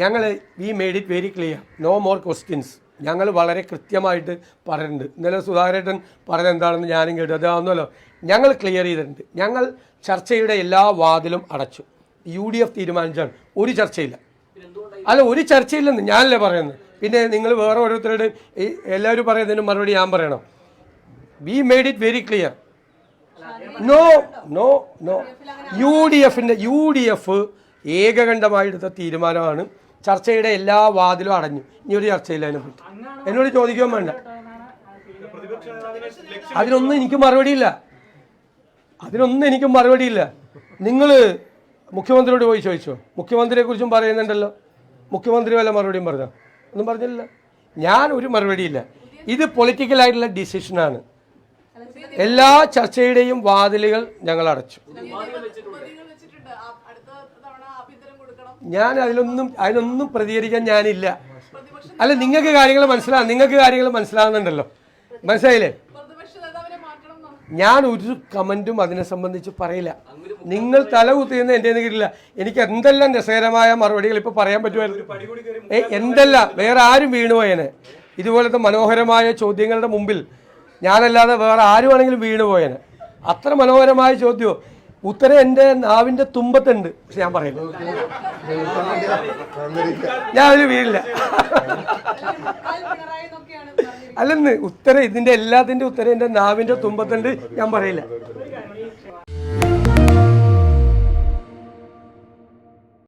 ഞങ്ങൾ we made it very clear, no more questions. ഞങ്ങൾ വളരെ കൃത്യമായിട്ട് പറയുന്നുണ്ട്. ഇന്നലെ സുധാകരേട്ടൻ പറഞ്ഞ എന്താണെന്ന് ഞാനും കേട്ടു, അതാവുന്നല്ലോ. ഞങ്ങൾ ക്ലിയർ ചെയ്തിട്ടുണ്ട്. ഞങ്ങൾ ചർച്ചയുടെ എല്ലാ വാതിലും അടച്ചു. UDF തീരുമാനിച്ചാണ്, ഒരു ചർച്ചയില്ല. അല്ല, ഒരു ചർച്ചയില്ലെന്ന് ഞാനല്ലേ പറയുന്നത്. പിന്നെ നിങ്ങൾ വേറെ ഓരോരുത്തരുടെയും എല്ലാവരും പറയുന്നതിന് മറുപടി ഞാൻ പറയണം. We made it very clear, no no no. UDF ഏകകണ്ഠമായെടുത്ത തീരുമാനമാണ്. ചർച്ചയുടെ എല്ലാ വാതിലും അടഞ്ഞു. ഇനി ഒരു ചർച്ചയില്ല അതിനെപ്പറ്റി. എന്നോട് ചോദിക്കാൻ വേണ്ട. അതിനൊന്നും എനിക്ക് മറുപടിയില്ല. നിങ്ങൾ മുഖ്യമന്ത്രിയോട് പോയി ചോദിച്ചോ? മുഖ്യമന്ത്രിയെക്കുറിച്ചും പറയുന്നുണ്ടല്ലോ. മുഖ്യമന്ത്രി വല്ല മറുപടിയും പറഞ്ഞോ? ഒന്നും പറഞ്ഞില്ല. ഞാൻ ഒരു മറുപടിയില്ല. ഇത് പൊളിറ്റിക്കലായിട്ടുള്ള ഡിസിഷനാണ്. എല്ലാ ചർച്ചയുടെയും വാതിലുകൾ ഞങ്ങൾ അടച്ചു. ഞാൻ അതിനൊന്നും പ്രതികരിക്കാൻ ഞാനില്ല. അല്ല, നിങ്ങൾക്ക് കാര്യങ്ങൾ മനസ്സിലാകുന്നുണ്ടല്ലോ. മനസ്സിലായില്ലേ? ഞാൻ ഒരു കമൻറ്റും അതിനെ സംബന്ധിച്ച് പറയില്ല. നിങ്ങൾ തല കുത്തിയെന്ന് എൻ്റെ കിട്ടില്ല. എനിക്ക് എന്തെല്ലാം രസകരമായ മറുപടികൾ ഇപ്പോൾ പറയാൻ പറ്റുമായിരുന്നു. എന്തെല്ലാം വേറെ ആരും വീണുപോയേനെ. ഇതുപോലത്തെ മനോഹരമായ ചോദ്യങ്ങളുടെ മുമ്പിൽ ഞാനല്ലാതെ വേറെ ആരുമാണെങ്കിലും വീണുപോയേനെ. അത്ര മനോഹരമായ ചോദ്യമോ ഉത്തരം എൻ്റെ നാവിൻ്റെ തുമ്പത്തുണ്ട്. പക്ഷെ ഞാൻ പറയില്ല, ഞാൻ അതിൽ വീഴില്ല. അല്ലെന്ന് ഉത്തരം, ഇതിൻ്റെ എല്ലാത്തിൻ്റെ ഉത്തരം എൻ്റെ നാവിൻ്റെ തുമ്പത്തുണ്ട്. ഞാൻ പറയില്ല.